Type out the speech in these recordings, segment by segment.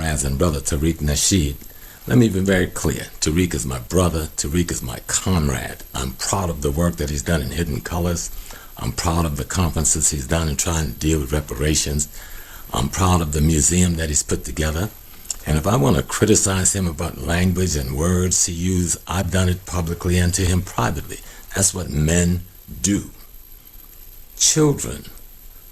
comrades and brother Tariq Nasheed, let me be very clear. Tariq is my brother. Tariq is my comrade. I'm proud of the work that he's done in Hidden Colors. I'm proud of the conferences he's done in trying to deal with reparations. I'm proud of the museum that he's put together. And if I want to criticize him about language and words he used, I've done it publicly and to him privately. That's what men do. Children,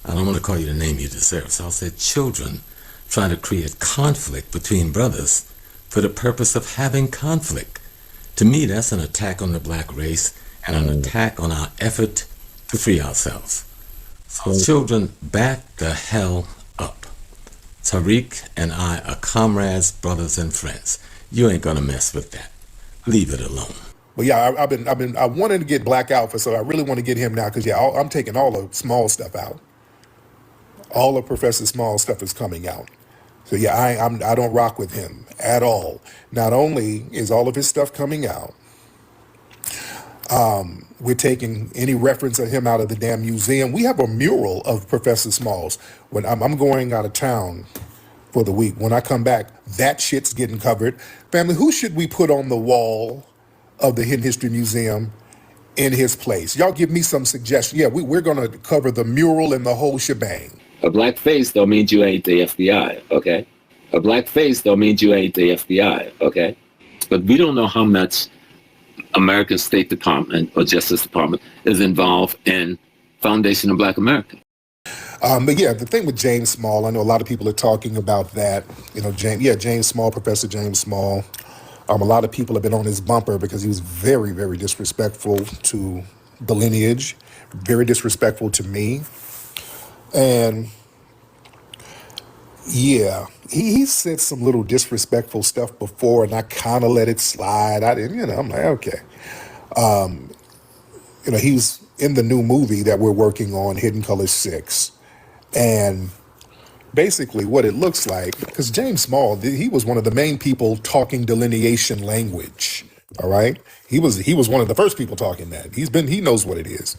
I don't want to call you the name you deserve, so I'll say children try to create conflict between brothers for the purpose of having conflict. To me, that's an attack on the black race and an attack on our effort to free ourselves. So children, back the hell up. Tariq and I are comrades, brothers, and friends. You ain't gonna mess with that. Leave it alone. Well, yeah, I wanted to get Black Alpha, so I really want to get him now because I'm taking all the small stuff out. All of Professor Small stuff is coming out. So yeah, I don't rock with him at all. Not only is all of his stuff coming out, we're taking any reference of him out of the damn museum. We have a mural of Professor Smalls. When I'm going out of town for the week, when I come back, that shit's getting covered. Family, who should we put on the wall of the Hidden History Museum in his place? Y'all give me some suggestions. Yeah, we're going to cover the mural and the whole shebang. A black face don't mean you ain't the FBI, okay? A black face don't mean you ain't the FBI, okay? But we don't know how much American State Department or Justice Department is involved in Foundation of Black America. But yeah, the thing with James Small, I know a lot of people are talking about that. You know, James Small, Professor James Small. A lot of people have been on his bumper because he was very, very disrespectful to the lineage, very disrespectful to me. And yeah, he said some little disrespectful stuff before, and I kind of let it slide. I didn't, I'm like, okay. He's in the new movie that we're working on, Hidden Colors 6. And basically what it looks like, because James Small, he was one of the main people talking delineation language, all right? He was one of the first people talking that. He knows what it is.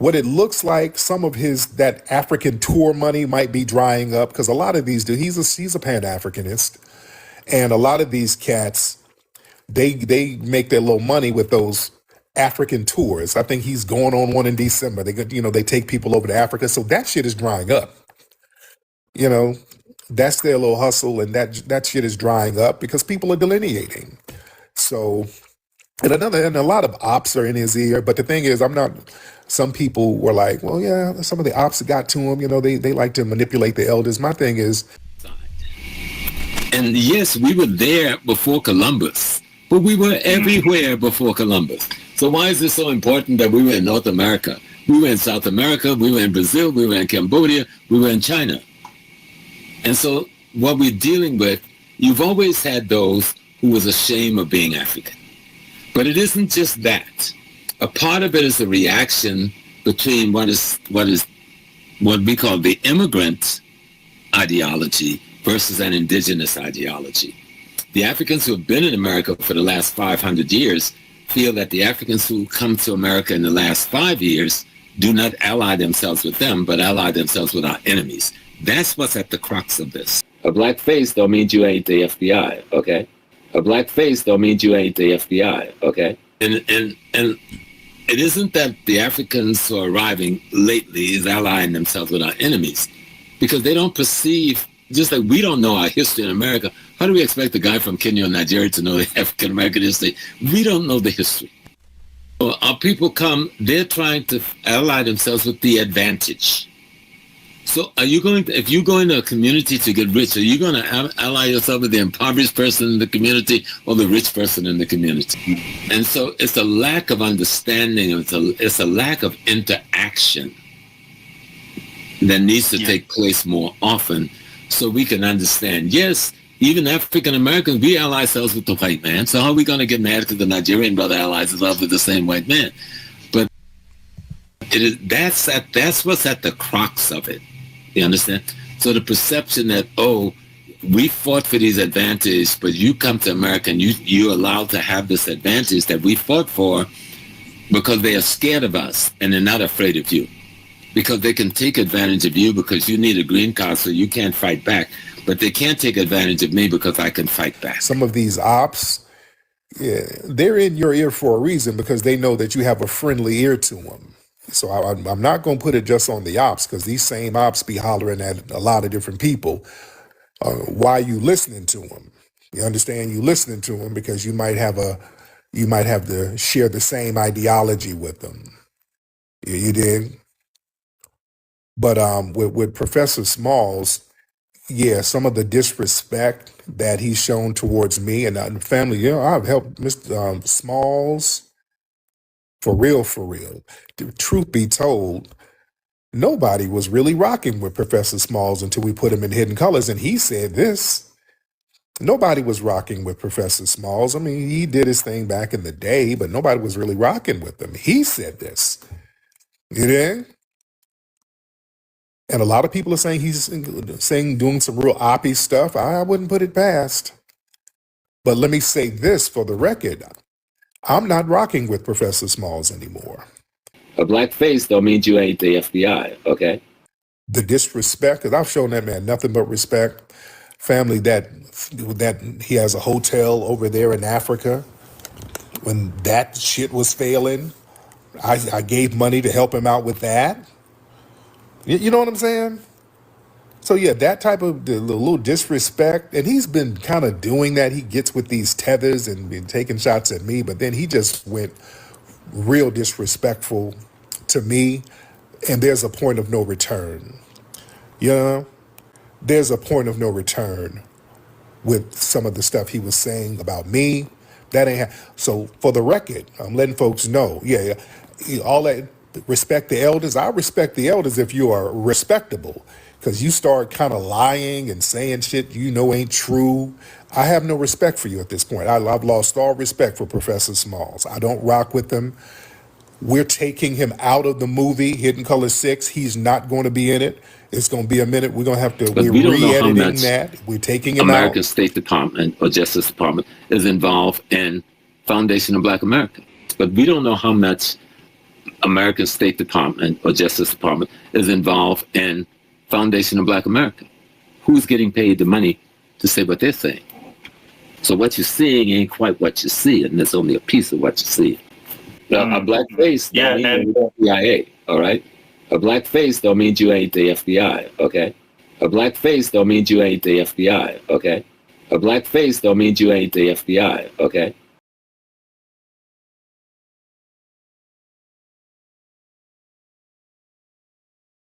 What it looks like, some of that African tour money might be drying up, because a lot of these dudes, he's a Pan-Africanist, and a lot of these cats, they make their little money with those African tours. I think he's going on one in December. They take people over to Africa, so that shit is drying up. That's their little hustle, and that shit is drying up because people are delineating. So, and a lot of ops are in his ear, but the thing is, some people were like, well, yeah, some of the ops got to him, they like to manipulate the elders. My thing is... And yes, we were there before Columbus, but we were everywhere before Columbus. So why is it so important that we were in North America? We were in South America, we were in Brazil, we were in Cambodia, we were in China. And so what we're dealing with, you've always had those who was ashamed of being African. But it isn't just that. A part of it is the reaction between what we call the immigrant ideology versus an indigenous ideology. The Africans who have been in America for the last 500 years feel that the Africans who come to America in the last 5 years do not ally themselves with them, but ally themselves with our enemies. That's what's at the crux of this. A black face don't mean you ain't the FBI, okay? A black face don't mean you ain't the FBI, okay? And it isn't that the Africans who are arriving lately is allying themselves with our enemies, because they don't perceive, just like we don't know our history in America. How do we expect a guy from Kenya or Nigeria to know the African American history? We don't know the history. So our people come, they're trying to ally themselves with the advantage. So if you go into a community to get rich, are you going to ally yourself with the impoverished person in the community or the rich person in the community? And so it's a lack of understanding, it's a lack of interaction that needs to take place more often so we can understand. Yes, even African Americans, we ally ourselves with the white man. So how are we going to get mad because the Nigerian brother allies himself with the same white man? But that's what's at the crux of it. You understand? So the perception that, we fought for these advantages, but you come to America and you're allowed to have this advantage that we fought for because they are scared of us and they're not afraid of you. Because they can take advantage of you because you need a green card so you can't fight back. But they can't take advantage of me because I can fight back. Some of these ops, yeah, they're in your ear for a reason because they know that you have a friendly ear to them. So I'm not going to put it just on the ops because these same ops be hollering at a lot of different people. Why you listening to them? You understand? You listening to them because you might have to share the same ideology with them. You did. But with Professor Smalls, yeah, some of the disrespect that he's shown towards me and the family, I've helped Mr. Smalls for real, for real. The truth be told, nobody was really rocking with Professor Smalls until we put him in Hidden Colors, and he said this. Nobody was rocking with Professor Smalls. I mean, he did his thing back in the day, but nobody was really rocking with him. He said this. You know? And a lot of people are saying he's doing some real oppie stuff. I wouldn't put it past. But let me say this for the record. I'm not rocking with Professor Smalls anymore. A black face don't mean you ain't the FBI, okay? The disrespect, because I've shown that man nothing but respect. Family that he has a hotel over there in Africa. When that shit was failing, I gave money to help him out with that. You know what I'm saying? So yeah, that type of the little disrespect, and he's been kind of doing that. He gets with these tethers and been taking shots at me, but then he just went real disrespectful to me, and there's a point of no return. You know, there's a point of no return with some of the stuff he was saying about me. That ain't so. For the record, I'm letting folks know. Yeah, all that respect the elders. I respect the elders if you are respectable. Because you start kind of lying and saying shit ain't true. I have no respect for you at this point. I've lost all respect for Professor Smalls. I don't rock with him. We're taking him out of the movie Hidden Color 6. He's not going to be in it. It's going to be a minute. We're going to have to, But we're we don't know how re-editing much that. We're taking him American out. State Department or Justice Department is involved in Foundation of Black America. But we don't know how much American State Department or Justice Department is involved in Foundation of Black America. Who's getting paid the money to say what they're saying? So what you're seeing ain't quite what you see, and there's only a piece of what you see. A black face don't mean you're the CIA, all right? A black face don't mean you ain't the FBI, okay? A black face don't mean you ain't the FBI, okay? A black face don't mean you ain't the FBI, okay?